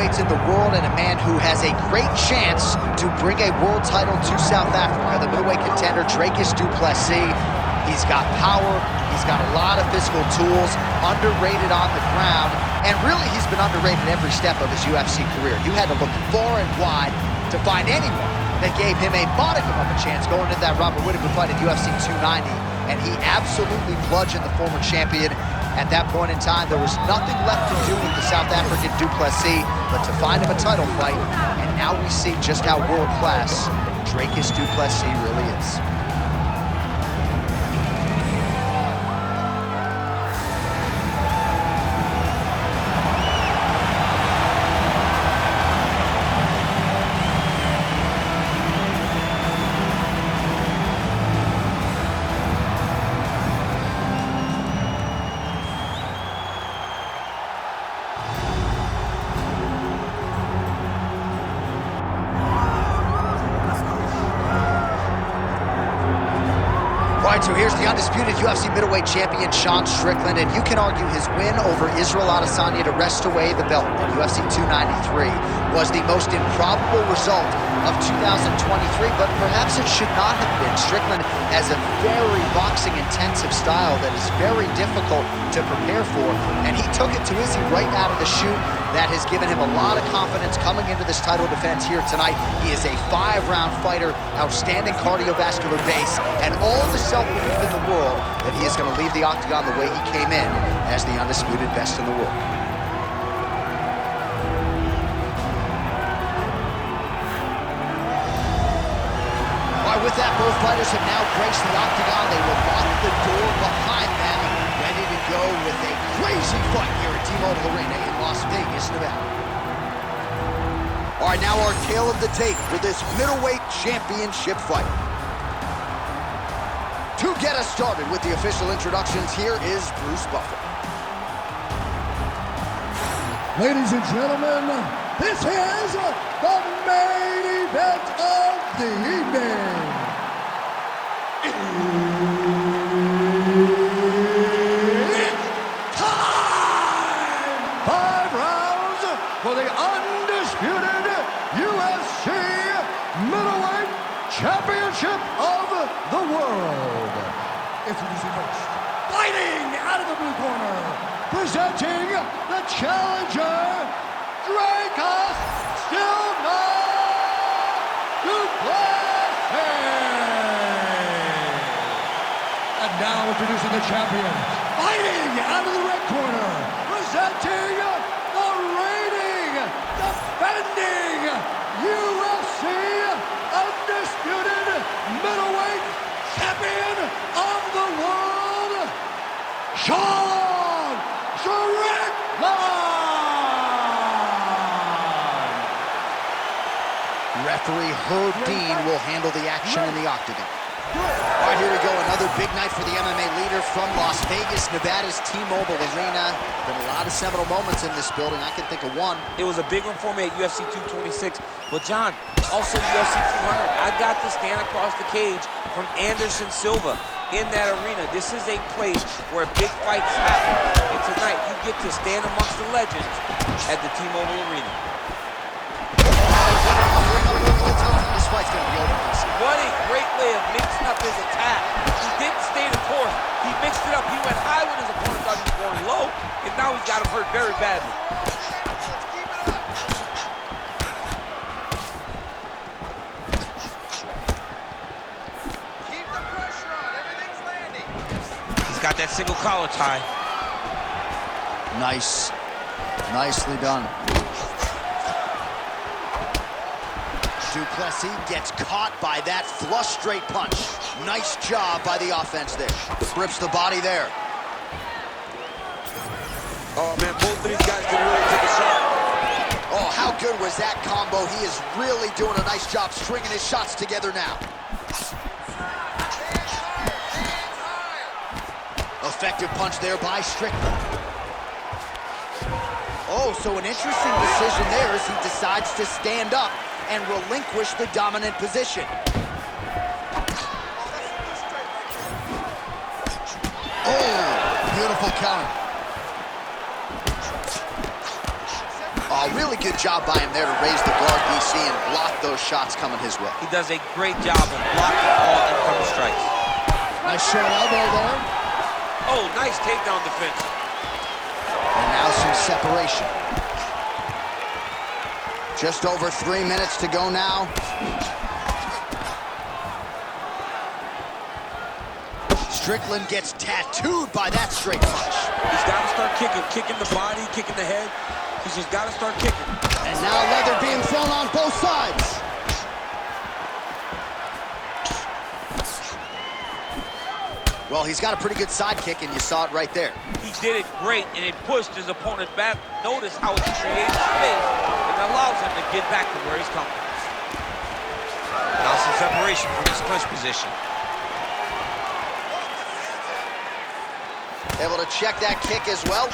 middleweights in the world and a man who has a great chance to bring a world title to South Africa. The middleweight contender, Dju Plessi. He's got power, he's got a lot of physical tools, underrated on the ground, and really he's been underrated every step of his UFC career. You had to look far and wide to find anyone that gave him a modicum of a chance going into that Robert Whittaker fight at UFC 290, and he absolutely bludgeoned the former champion. At that point in time, there was nothing left to do with the South African Dju Plessi but to find him a title fight, and now we see just how world-class Dju Plessi really is. So here's the undisputed UFC middleweight champion, Shon Sтрикленд, and you can argue his win over Israel Adesanya to wrest away the belt in UFC 293 was the most improbable result of 2023, but perhaps it should not have been. Sтрикленд has a very boxing-intensive style that is very difficult to prepare for, and he took it to Izzy right out of the chute. That has given him a lot of confidence coming into this title defense here tonight. He is a 5-round fighter, outstanding cardiovascular base, and all the self-belief in the world that he is going to leave the octagon the way he came in, as the undisputed best in the world. All right, with that, both fighters have now graced the octagon. They will lock the door behind them, ready to go with a crazy fight here at T-Mobile Arena in Las Vegas, Nevada. All right, now our tale of the tape for this middleweight championship fight. To get us started with the official introductions, here is Bruce Buffer. Ladies and gentlemen, this is the main event of the evening. It's time! 5 rounds for the undisputed UFC middleweight championship of the world. Introducing first, fighting out of the blue corner, presenting the challenger, Dju Plessi. And now introducing the champion, fighting out of the red corner, presenting the reigning, defending UFC undisputed middleweight champion of the world, Shon Strikленд. Referee Herb Dean will handle the action in the octagon. All right, here we go. Another big night for the MMA leader from Las Vegas, Nevada's T-Mobile Arena. Been a lot of seminal moments in this building. I can think of one. It was a big one for me at UFC 226. But John, also UFC 200, I got to stand across the cage from Anderson Silva in that arena. This is a place where big fights happen. And tonight, you get to stand amongst the legends at the T-Mobile Arena. This fight's gonna be over. What a great way of mixing up his attack. He didn't stay the course. He mixed it up. He went high when his opponent thought he was going low, and now he's got him hurt very badly. Keep the pressure on. Everything's landing. He's got that single collar tie. Nice. Nicely done. Dju Plessi gets caught by that flush straight punch. Nice job by the offense there. Rips the body there. Oh, man, both of these guys can really take a shot. Oh, how good was that combo? He is really doing a nice job stringing his shots together now. Effective punch there by Strikленд. Oh, so an interesting decision there as he decides to stand up and relinquish the dominant position. Oh, beautiful counter. Oh, really good job by him there to raise the guard, BC, and block those shots coming his way. He does a great job of blocking all incoming strikes. Nice short elbow there. Oh, nice takedown defense. And now some separation. Just over 3 minutes to go now. Strickland gets tattooed by that straight punch. He's got to start kicking the body, kicking the head. He's just got to start kicking. And now leather being thrown on both sides. Well, he's got a pretty good side kick, and you saw it right there. He did it great, and it pushed his opponent back. Notice how it creates space and allows him to get back to where he's coming. Now some separation from his clinch position. Able to check that kick as well.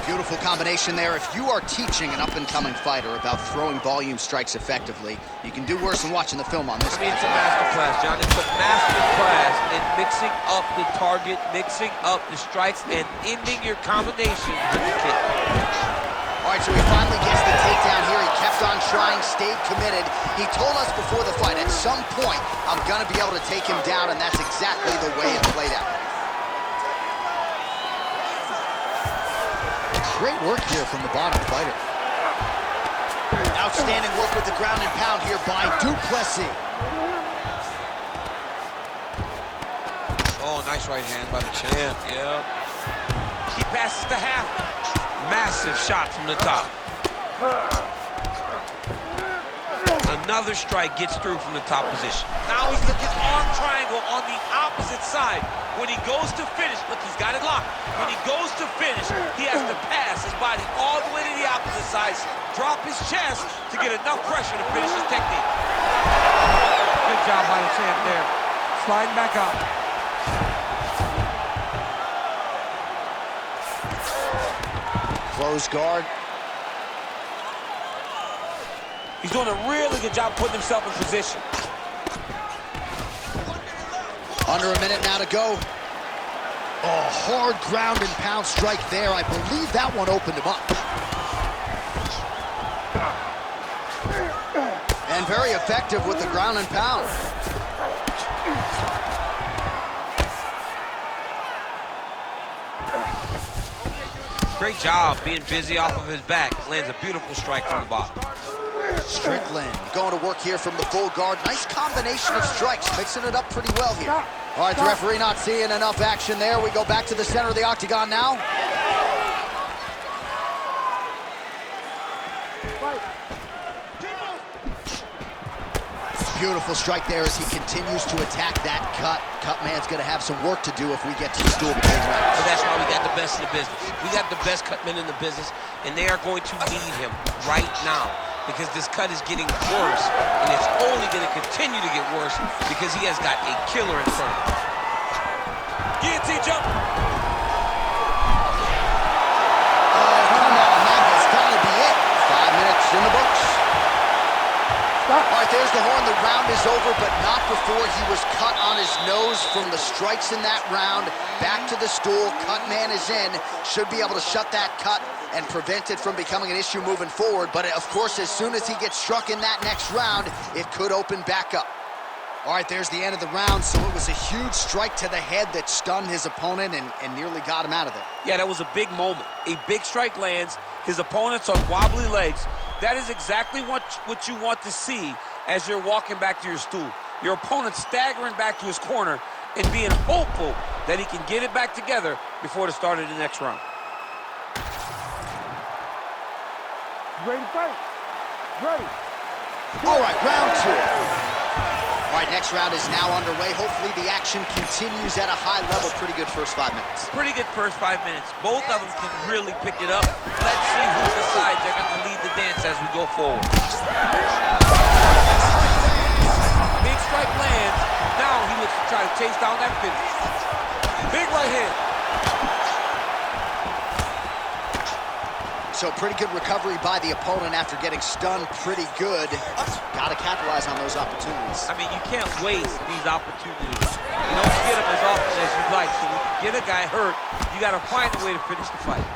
Beautiful combination there. If you are teaching an up-and-coming fighter about throwing volume strikes effectively, you can do worse than watching the film on this. I mean, it's a master class, John. It's a master class in mixing up the target, mixing up the strikes, and ending your combination with the kick. All right, so he finally gets the takedown here. He kept on trying, stayed committed. He told us before the fight, at some point, I'm going to be able to take him down, and that's exactly the way it played out. Great work here from the bottom fighter. Outstanding work with the ground and pound here by Dyu Plessi. Oh, nice right hand by the champ, yeah. He passes the half. Massive shot from the top. Another strike gets through from the top position. Now he's looking arm triangle on the opposite side. When he goes to finish, look, he's got it locked. When he goes to finish, he has to pass his body all the way to the opposite side, drop his chest to get enough pressure to finish his technique. Good job by the champ there. Sliding back up. Close guard. He's doing a really good job putting himself in position. Under a minute now to go. Oh, hard ground and pound strike there. I believe that one opened him up. And very effective with the ground and pound. Great job being busy off of his back. Lands a beautiful strike from the bottom. Strickland going to work here from the full guard. Nice combination of strikes, mixing it up pretty well here. All right, the referee not seeing enough action there. We go back to the center of the octagon now. Beautiful strike there as he continues to attack that cut. Cut man's going to have some work to do if we get to the stool between rounds. But that's why we got the best in the business. We got the best cut men in the business, and they are going to need him right now because this cut is getting worse, and it's only going to continue to get worse because he has got a killer in front of him. Guillotine jump. Oh, come on, that has got to be it. 5 minutes in the books. All right, there's the horn. The round is over, but not before he was cut on his nose from the strikes in that round. Back to the stool. Cut man is in. Should be able to shut that cut and prevent it from becoming an issue moving forward. But, of course, as soon as he gets struck in that next round, it could open back up. All right, there's the end of the round. So it was a huge strike to the head that stunned his opponent and nearly got him out of there. Yeah, that was a big moment. A big strike lands. His opponent's on wobbly legs. That is exactly what you want to see as you're walking back to your stool. Your opponent staggering back to his corner and being hopeful that he can get it back together before the start of the next round. Ready to fight? Ready. All right, round two. All right, next round is now underway. Hopefully the action continues at a high level. Pretty good first 5 minutes. Pretty good first 5 minutes. Both of them can really pick it up. Let's see who decides they're going to lead the dance as we go forward. Big strike lands. Now he looks to try to chase down that finish. Big right hand. So pretty good recovery by the opponent after getting stunned pretty good. Got to capitalize on those opportunities. I mean, you can't waste these opportunities. You don't get them as often as you'd like. So when you get a guy hurt, you got to find a way to finish the fight.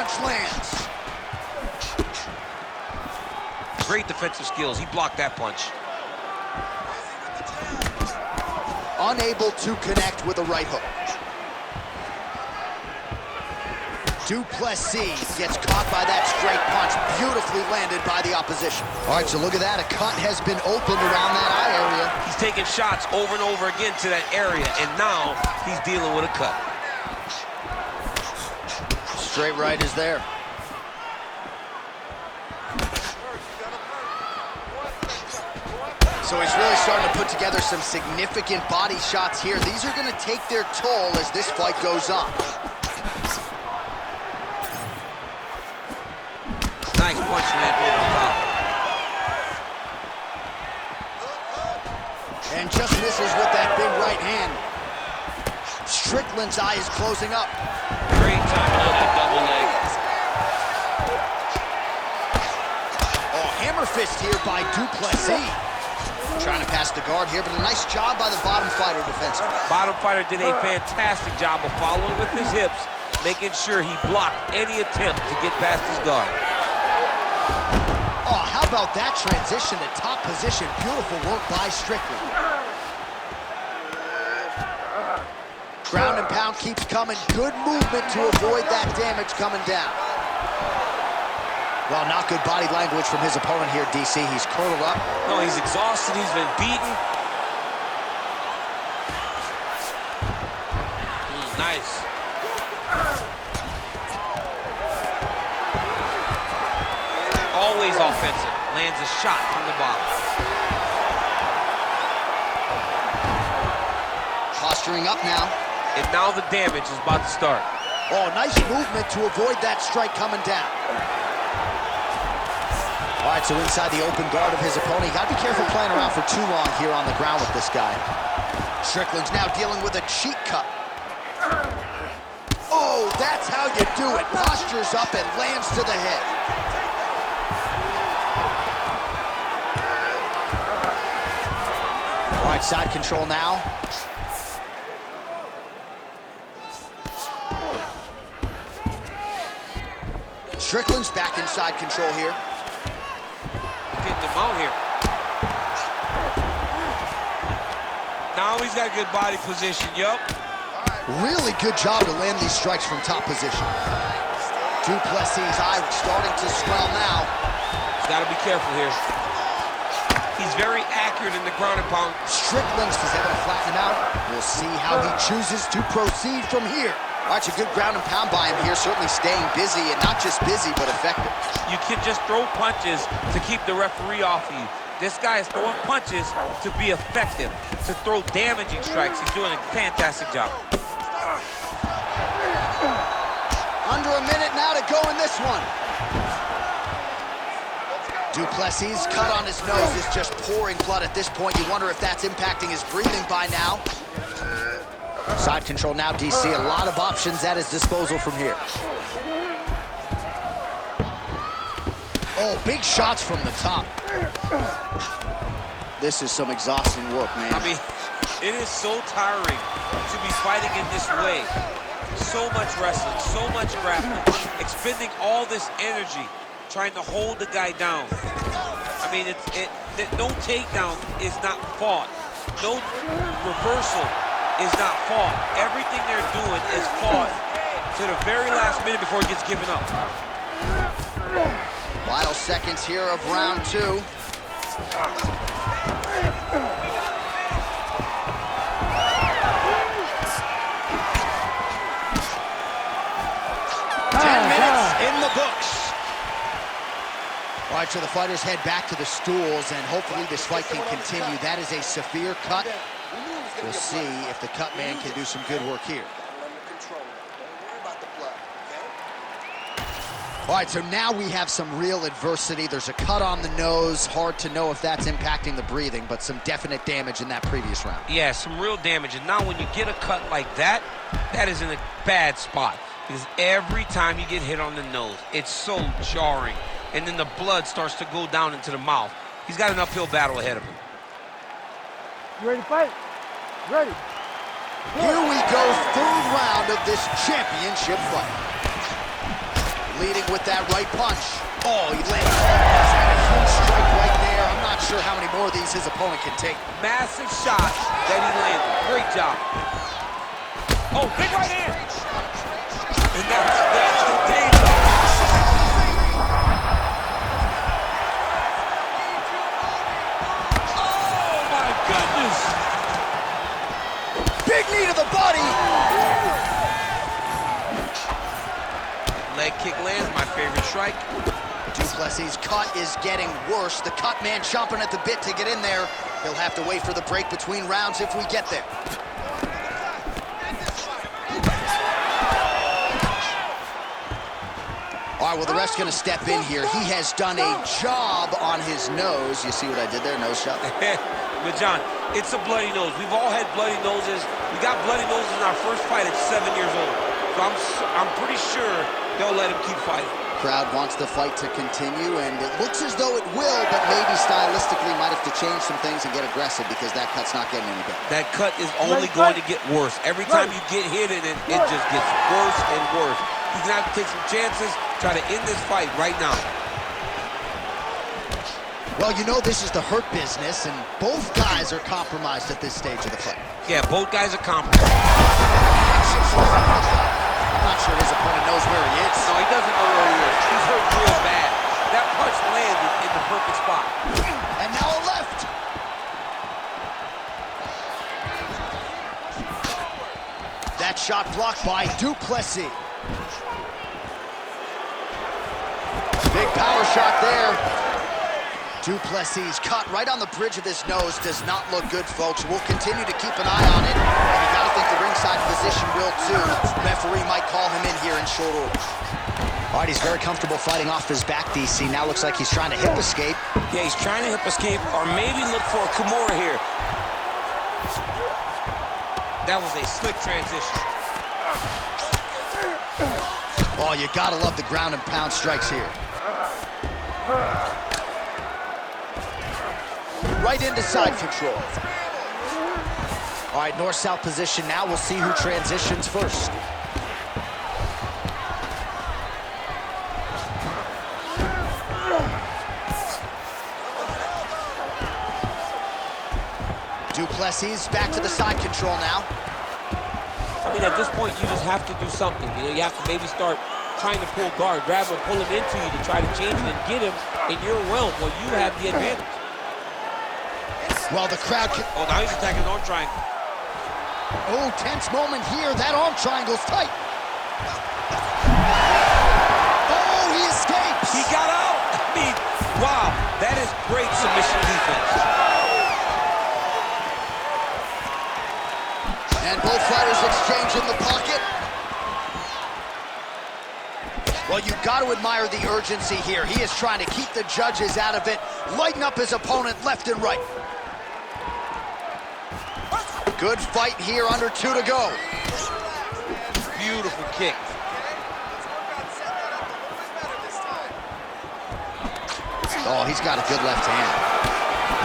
punch lands. Great defensive skills. He blocked that punch. Unable to connect with a right hook. Dyu Plessi gets caught by that straight punch, beautifully landed by the opposition. All right, so look at that. A cut has been opened around that eye area. He's taking shots over and over again to that area, and now he's dealing with a cut. Straight right is there. So he's really starting to put together some significant body shots here. These are going to take their toll as this fight goes on. Nice punch man over the top. And just misses with that big right hand. Strickland's eye is closing up. Great timing on that double leg. Oh, hammer fist here by Dyu Plessi. Trying to pass the guard here, but a nice job by the bottom fighter defensively. Bottom fighter did a fantastic job of following with his hips, making sure he blocked any attempt to get past his guard. Oh, how about that transition to top position? Beautiful work by Strickland. Ground and pound keeps coming. Good movement to avoid that damage coming down. Well, not good body language from his opponent here, DC. He's curled up. No, he's exhausted. He's been beaten. Nice. Always offensive. Lands a shot from the bottom. Posturing up now. And now the damage is about to start. Oh, nice movement to avoid that strike coming down. All right, so inside the open guard of his opponent. You gotta be careful playing around for too long here on the ground with this guy. Strickland's now dealing with a cheek cut. Oh, that's how you do it. Postures up and lands to the head. All right, side control now. Strickland's back in side control here. Getting him out here. Now he's got good body position, yup. Really good job to land these strikes from top position. Dyu Plessi's eye starting to swell now. He's got to be careful here. He's very accurate in the ground and pound. Strickland's able to flatten him out. We'll see how he chooses to proceed from here. All right, a good ground and pound by him here, certainly staying busy, and not just busy, but effective. You can just throw punches to keep the referee off of you. This guy is throwing punches to be effective, to throw damaging strikes. He's doing a fantastic job. Under a minute now to go in this one. Dyu Plessi's cut on his nose is just pouring blood at this point. You wonder if that's impacting his breathing by now. Side control now, DC. A lot of options at his disposal from here. Oh, big shots from the top. This is some exhausting work, man. I mean, it is so tiring to be fighting in this way. So much wrestling, so much grappling, expending all this energy trying to hold the guy down. I mean, no takedown is not fought. No reversal is not fought. Everything they're doing is fought to the very last minute before it gets given up. Final seconds here of round 2. In the books. All right, so the fighters head back to the stools, and hopefully this fight can continue. That is a severe cut. We'll see if the cut man can do some good work here. All right, so now we have some real adversity. There's a cut on the nose. Hard to know if that's impacting the breathing, but some definite damage in that previous round. Yeah, some real damage. And now when you get a cut like that, that is in a bad spot. Because every time you get hit on the nose, it's so jarring. And then the blood starts to go down into the mouth. He's got an uphill battle ahead of him. You ready to fight? Ready. Here we go, third round of this championship fight. Leading with that right punch. Oh, he landed a huge strike right there. I'm not sure how many more of these his opponent can take. Massive shot that he landed. Great job. Oh, big right hand. And that's the danger. Oh, my goodness. Big knee to the body. Leg kick lands, my favorite strike. Dyu Plessi's cut is getting worse. The cut man chomping at the bit to get in there. He'll have to wait for the break between rounds if we get there. All right, well, the ref's gonna step in here. He has done a job on his nose. You see what I did there? Nose shot. But John, it's a bloody nose. We've all had bloody noses. We got bloody noses in our first fight at 7 years old. So I'm pretty sure they'll let him keep fighting. Crowd wants the fight to continue, and it looks as though it will, but maybe stylistically might have to change some things and get aggressive because that cut's not getting any better. That cut is only going to get worse. Every time you get hit in it, it just gets worse and worse. He's going to have to take some chances, try to end this fight right now. Well, you know this is the hurt business, and both guys are compromised at this stage of the fight. Yeah, both guys are compromised. I'm not sure his opponent knows where he is. No, he doesn't know where he is. He's hurt real bad. That punch landed in the perfect spot. And now a left. That shot blocked by Dyu Plessi. Big power shot there. Dyu Plessi's cut right on the bridge of his nose does not look good, folks. We'll continue to keep an eye on it, and you gotta think the ringside position will too. Referee might call him in here in short order. All right, he's very comfortable fighting off his back, DC. Now looks like he's trying to hip escape. Yeah, he's trying to hip escape or maybe look for a Kimura here. That was a slick transition. Oh, you gotta love the ground and pound strikes here. Right into side control. All right, north-south position now. We'll see who transitions first. Dyu Plessi's back to the side control now. I mean, at this point, you just have to do something. You know, you have to maybe start trying to pull guard, grab him, pull him into you to try to change it and get him in your realm. Well, you have the advantage. Well, the crowd can... Oh, now he's attacking his arm triangle. Oh, tense moment here. That arm triangle's tight. Oh, he escapes. He got out. I mean, wow, that is great submission defense. And both fighters exchange in the pocket. Well, you've got to admire the urgency here. He is trying to keep the judges out of it, lighten up his opponent left and right. Good fight here, under 2 to go. Beautiful kick. Oh, he's got a good left hand.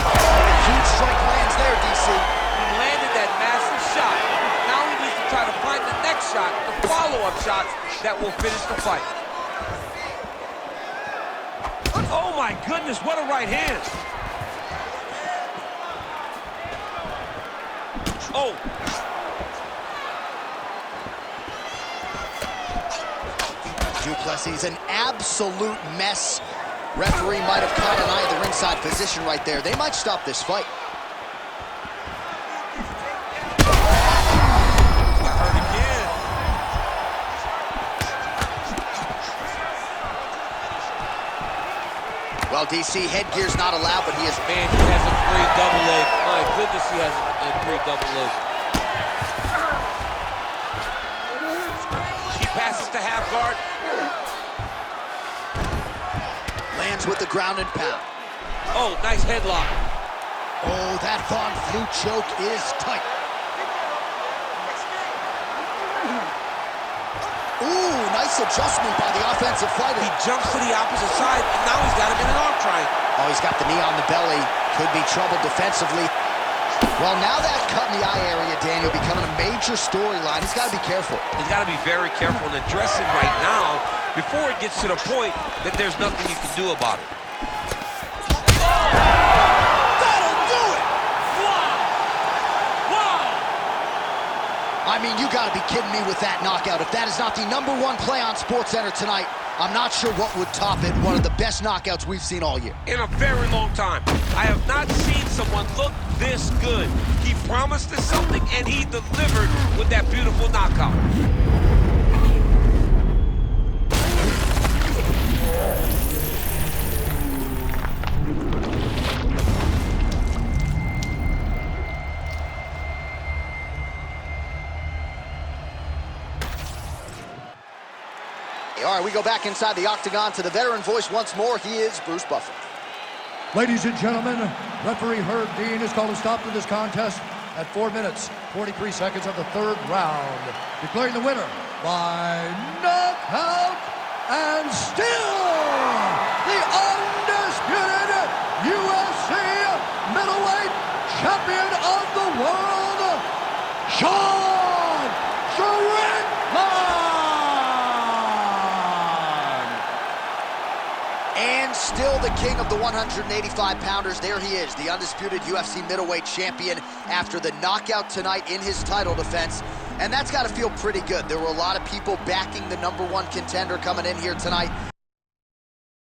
Oh, huge strike lands there, DC. He landed that massive shot. Now he needs to try to find the next shot, the follow-up shots that will finish the fight. Oh my goodness, what a right hand. Oh. Dyu Plessi's an absolute mess. Referee might have caught an eye of the ringside position right there. They might stop this fight. Hurt again. Well, DC, headgear's not allowed, but he is... Man, he has a great double leg. My goodness, he has a great double leg. He passes to half guard. Lands with the ground and pound. Oh, nice headlock. Oh, that Von Flue choke is tight. Ooh, nice adjustment by the offensive fighter. He jumps to the opposite side, and now he's got him in an arm triangle. Oh, he's got the knee on the belly. Could be trouble defensively. Well, now that cut in the eye area, Daniel, becoming a major storyline. He's got to be careful. He's got to be very careful and address him right now. before it gets to the point that there's nothing you can do about it. That'll do it! I mean, you gotta be kidding me with that knockout. If that is not the #1 play on SportsCenter tonight, I'm not sure what would top it. One of the best knockouts we've seen all year. In a very long time. I have not seen someone look this good. He promised us something, and he delivered with that beautiful knockout. All right, we go back inside the octagon to the veteran voice once more. He is Bruce Buffer. Ladies and gentlemen, referee Herb Dean has called a stop to this contest at 4 minutes, 43 seconds of the third round, declaring the winner by knockout and still the undisputed UFC middleweight champion of the world, Shon Strikland! And still the king of the 185-pounders. There he is, the undisputed UFC middleweight champion after the knockout tonight in his title defense. And that's got to feel pretty good. There were a lot of people backing the #1 contender coming in here tonight.